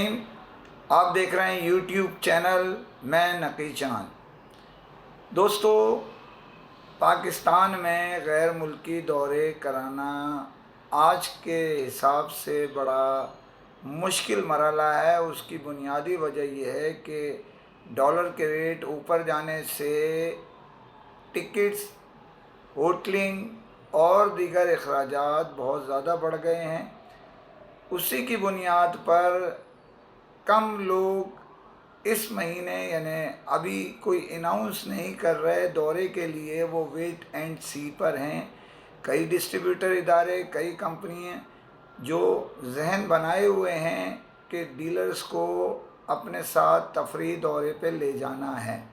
रहीम। आप देख रहे हैं यूट्यूब चैनल मैं नकी चांद। दोस्तों, पाकिस्तान में गैर मुल्की दौरे कराना आज के हिसाब से बड़ा मुश्किल मरहला है। उसकी बुनियादी वजह यह है कि डॉलर के रेट ऊपर जाने से टिकट्स, होटलिंग और दीगर अखराजात बहुत ज़्यादा बढ़ गए हैं। उसी की बुनियाद पर कम लोग इस महीने यानी अभी कोई अनाउंस नहीं कर रहे दौरे के लिए, वो वेट एंड सी पर हैं। कई डिस्ट्रीब्यूटर इदारे, कई कंपनियां जो जहन बनाए हुए हैं कि डीलर्स को अपने साथ तफरीही दौरे पे ले जाना है,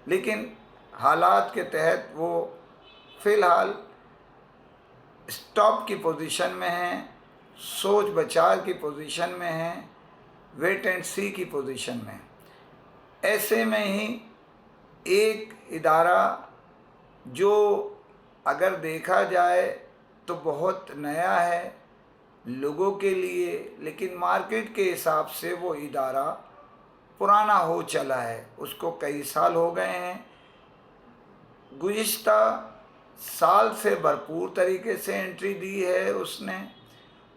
लेकिन हालात के तहत वो फ़िलहाल स्टॉप की पोजीशन में हैं, सोच बचाव की पोजीशन में हैं, वेट एंड सी की पोजीशन में। ऐसे में ही एक इदारा जो अगर देखा जाए तो बहुत नया है लोगों के लिए, लेकिन मार्केट के हिसाब से वो इदारा पुराना हो चला है, उसको कई साल हो गए हैं। गुज़िश्ता साल से भरपूर तरीके से एंट्री दी है उसने,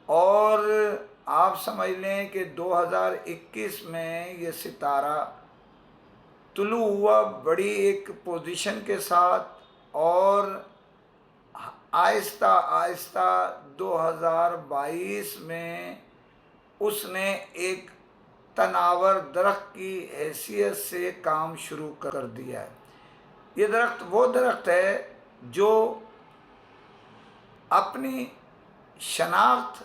और आप समझ लें कि 2021 में ये सितारा तुलू हुआ बड़ी एक पोजीशन के साथ, और आहिस्ता आहिस्ता 2022 में उसने एक तनावर दरख्त की हैसियत से काम शुरू कर दिया है। ये दरख्त वो दरख्त है जो अपनी शनाख्त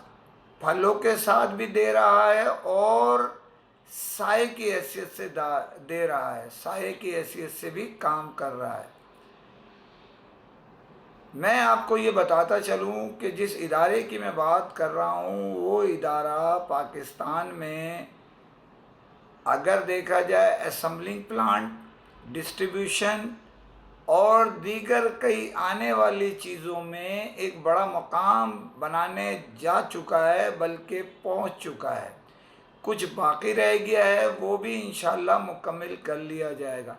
फलों के साथ भी दे रहा है और साए की हैसियत से दे रहा है, साए की हैसियत से भी काम कर रहा है। मैं आपको ये बताता चलूँ कि जिस इदारे की मैं बात कर रहा हूँ वो इदारा पाकिस्तान में अगर देखा जाए असेंबलिंग प्लांट, डिस्ट्रीब्यूशन और दीगर कई आने वाली चीज़ों में एक बड़ा मकाम बनाने जा चुका है, बल्कि पहुंच चुका है। कुछ बाकी रह गया है, वो भी इंशाल्लाह मुकम्मल कर लिया जाएगा।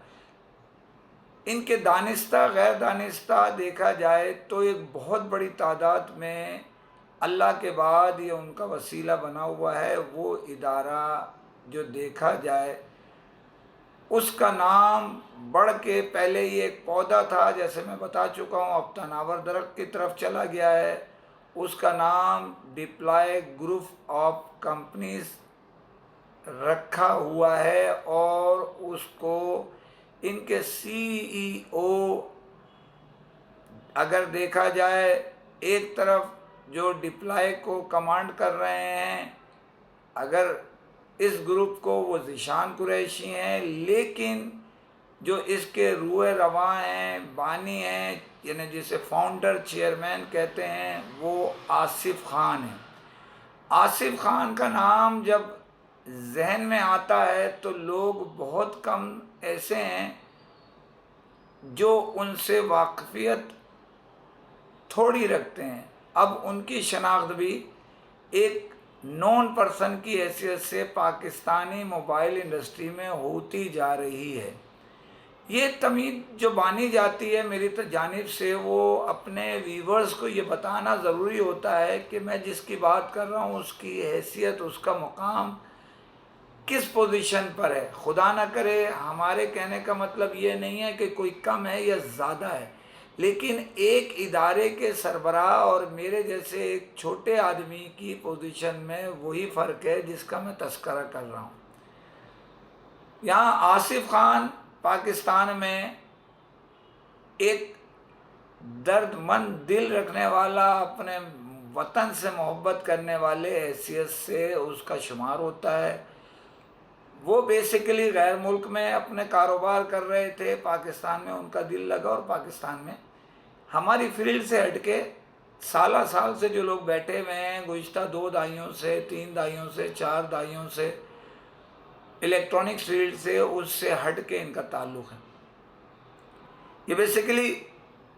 इनके दानिस्ता गैर दानिस्ता देखा जाए तो एक बहुत बड़ी तादाद में अल्लाह के बाद ये उनका वसीला बना हुआ है। वो इदारा जो देखा जाए उसका नाम बढ़ के, पहले ये एक पौधा था जैसे मैं बता चुका हूँ, अब तनावर दरख्त की तरफ चला गया है। उसका नाम डिप्लॉय ग्रुप ऑफ कंपनीज रखा हुआ है, और उसको इनके सीईओ अगर देखा जाए, एक तरफ जो डिप्लॉय को कमांड कर रहे हैं अगर इस ग्रुप को, वो ज़ीशान कुरैशी हैं, लेकिन जो इसके रूए रवां हैं, बानी हैं, यानी जिसे फाउंडर चेयरमैन कहते हैं, वो आसिफ खान हैं। आसिफ खान का नाम जब जहन में आता है तो लोग बहुत कम ऐसे हैं जो उनसे वाकफियत थोड़ी रखते हैं। अब उनकी शनाख्त भी एक नॉन पर्सन की हैसियत से पाकिस्तानी मोबाइल इंडस्ट्री में होती जा रही है। ये तमीद जो बानी जाती है मेरी तो जानिब से, वो अपने व्यूवर्स को ये बताना ज़रूरी होता है कि मैं जिसकी बात कर रहा हूँ उसकी हैसियत, उसका मुकाम किस पोजीशन पर है। खुदा ना करे, हमारे कहने का मतलब ये नहीं है कि कोई कम है या ज़्यादा है, लेकिन एक इदारे के सरबराह और मेरे जैसे एक छोटे आदमी की पोजीशन में वही फ़र्क है जिसका मैं तस्करा कर रहा हूँ। यहाँ आसिफ खान पाकिस्तान में एक दर्दमंद दिल रखने वाला, अपने वतन से मोहब्बत करने वाले हैसियत से उसका शुमार होता है। वो बेसिकली गैर मुल्क में अपने कारोबार कर रहे थे, पाकिस्तान में उनका दिल लगा, और पाकिस्तान में हमारी फील्ड से हटके साल से जो लोग बैठे हुए हैं, गुज़िश्ता 2 दहाइयों से, 3 दहाइयों से, 4 दहाइयों से इलेक्ट्रॉनिक्स फील्ड से, उससे हट के इनका ताल्लुक़ है। ये बेसिकली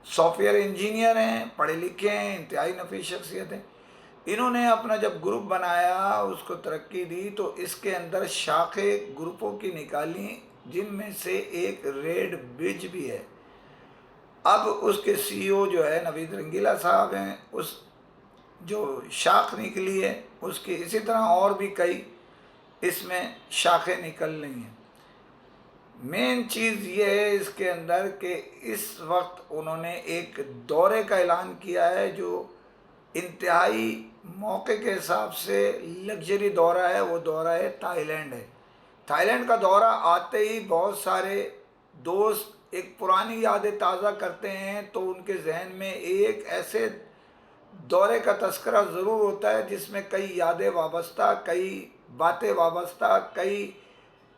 सॉफ्टवेयर इंजीनियर हैं, पढ़े लिखे हैं, इंतहाई नफीस शख्सियत हैं। इन्होंने अपना जब ग्रुप बनाया, उसको तरक्की दी, तो इसके अंदर शाखे ग्रुपों की निकाली, जिनमें से एक रेड ब्रिज भी है। अब उसके सीईओ जो है नवीद रंगीला साहब हैं। उस जो शाख निकली है उसकी इसी तरह और भी कई इसमें शाखें निकल रही हैं। मेन चीज़ ये है इसके अंदर कि इस वक्त उन्होंने एक दौरे का ऐलान किया है जो इंतहाई मौके के हिसाब से लग्जरी दौरा है। वो दौरा है थाईलैंड है। थाईलैंड का दौरा आते ही बहुत सारे दोस्त एक पुरानी यादें ताज़ा करते हैं, तो उनके जहन में एक ऐसे दौरे का तस्करा ज़रूर होता है जिसमें कई यादें वाबस्ता, कई बातें वाबस्ता, कई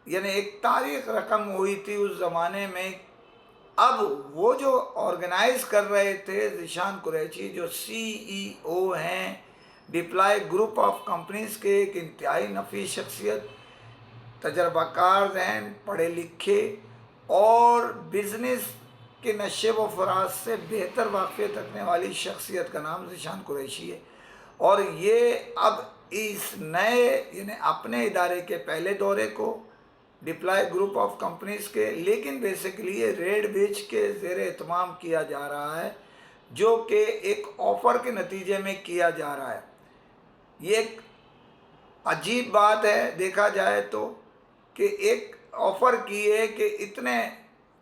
यानी एक तारीख रकम हुई थी उस ज़माने में। अब वो जो ऑर्गेनाइज कर रहे थे ज़ीशान कुरैशी, जो सीईओ हैं डिप्लॉय ग्रुप ऑफ कंपनीज़ के, एक इंतहाई नफीस शख्सियत, तजर्बाकार हैं, पढ़े लिखे और बिज़नेस के नशे व फराज से बेहतर वाक़फ़ियत रखने वाली शख्सियत का नाम ज़ीशान कुरैशी है। और ये अब इस नए यानी अपने इदारे के पहले दौरे को डिप्लॉय ग्रुप ऑफ कंपनीज़ के, लेकिन बेसिकली ये रेड ब्रिज के ज़ेर एहतमाम किया जा रहा है, जो कि एक ऑफ़र के नतीजे में किया जा रहा है। ये एक अजीब बात है देखा जाए तो, कि एक ऑफ़र की है कि इतने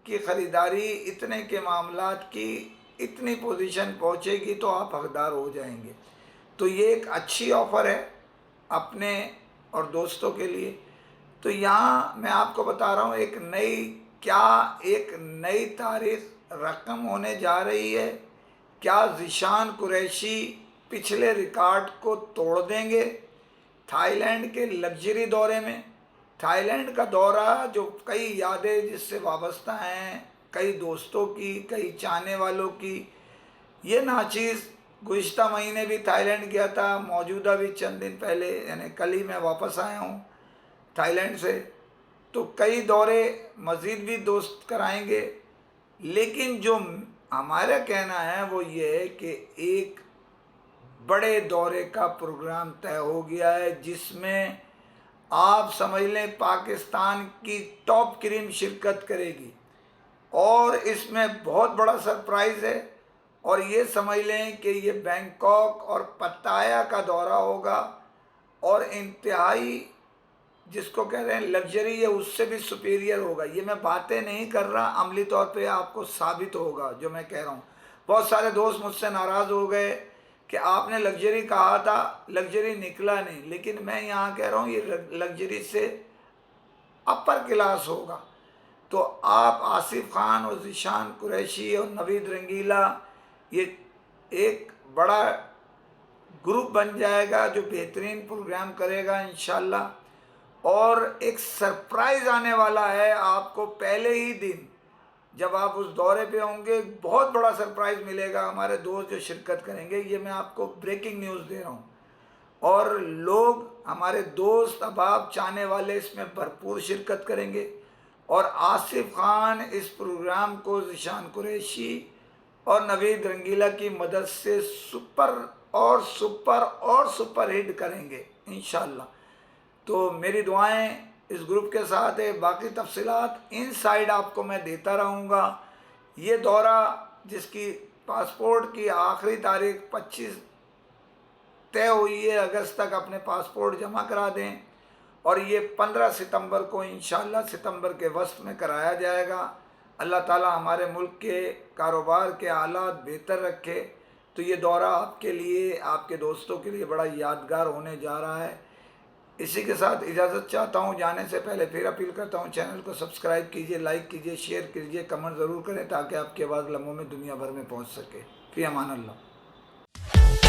की ख़रीदारी, इतने के मामलात की इतनी पोजीशन पहुंचेगी तो आप हकदार हो जाएंगे। तो ये एक अच्छी ऑफ़र है अपने और दोस्तों के लिए। तो यहाँ मैं आपको बता रहा हूँ एक नई तारीख रकम होने जा रही है। क्या ज़ीशान कुरैशी पिछले रिकॉर्ड को तोड़ देंगे थाईलैंड के लग्जरी दौरे में? थाईलैंड का दौरा जो कई यादें जिससे वाबस्ता हैं, कई दोस्तों की, कई चाहने वालों की। ये नाचीज़ गुज़िश्ता महीने भी थाईलैंड गया था, मौजूदा भी चंद दिन पहले यानी कल ही मैं वापस आया हूँ थाईलैंड से। तो कई दौरे मज़ीद भी दोस्त कराएंगे, लेकिन जो हमारा कहना है वो ये है कि एक बड़े दौरे का प्रोग्राम तय हो गया है, जिसमें आप समझ लें पाकिस्तान की टॉप क्रीम शिरकत करेगी और इसमें बहुत बड़ा सरप्राइज़ है। और ये समझ लें कि ये बैंकॉक और पत्ताया का दौरा होगा और इंतहाई जिसको कह रहे हैं लग्जरी है, उससे भी सुपीरियर होगा। ये मैं बातें नहीं कर रहा, अमली तौर पे आपको साबित होगा जो मैं कह रहा हूँ। बहुत सारे दोस्त मुझसे नाराज़ हो गए कि आपने लग्जरी कहा था, लग्जरी निकला नहीं। लेकिन मैं यहाँ कह रहा हूँ ये लग्जरी से अपर क्लास होगा। तो आप आसिफ खान और ज़ीशान कुरैशी और नवीद रंगीला, ये एक बड़ा ग्रुप बन जाएगा जो बेहतरीन प्रोग्राम करेगा इंशाल्लाह। और एक सरप्राइज़ आने वाला है आपको पहले ही दिन जब आप उस दौरे पे होंगे, बहुत बड़ा सरप्राइज़ मिलेगा हमारे दोस्त जो शिरकत करेंगे। ये मैं आपको ब्रेकिंग न्यूज़ दे रहा हूँ। और लोग हमारे दोस्त अहबाब चाहने वाले इसमें भरपूर शिरकत करेंगे। और आसिफ खान इस प्रोग्राम को ज़ीशान कुरैशी और नवीद रंगीला की मदद से सुपर हिट करेंगे इंशाल्लाह। तो मेरी दुआएं इस ग्रुप के साथ है। बाकी तफसीलात इनसाइड आपको मैं देता रहूँगा। ये दौरा जिसकी पासपोर्ट की आखिरी तारीख 25 तय हुई है, अगस्त तक अपने पासपोर्ट जमा करा दें। और ये 15 सितंबर को इंशाल्लाह सितंबर के वस्त में कराया जाएगा। अल्लाह ताला हमारे मुल्क के कारोबार के हालात बेहतर रखे। तो ये दौरा आपके लिए, आपके दोस्तों के लिए बड़ा यादगार होने जा रहा है। इसी के साथ इजाज़त चाहता हूँ। जाने से पहले फिर अपील करता हूँ, चैनल को सब्सक्राइब कीजिए, लाइक कीजिए, शेयर कीजिए, कमेंट ज़रूर करें ताकि आपकी आवाज़ लम्हों में दुनिया भर में पहुँच सके। फ़ी अमान अल्लाह।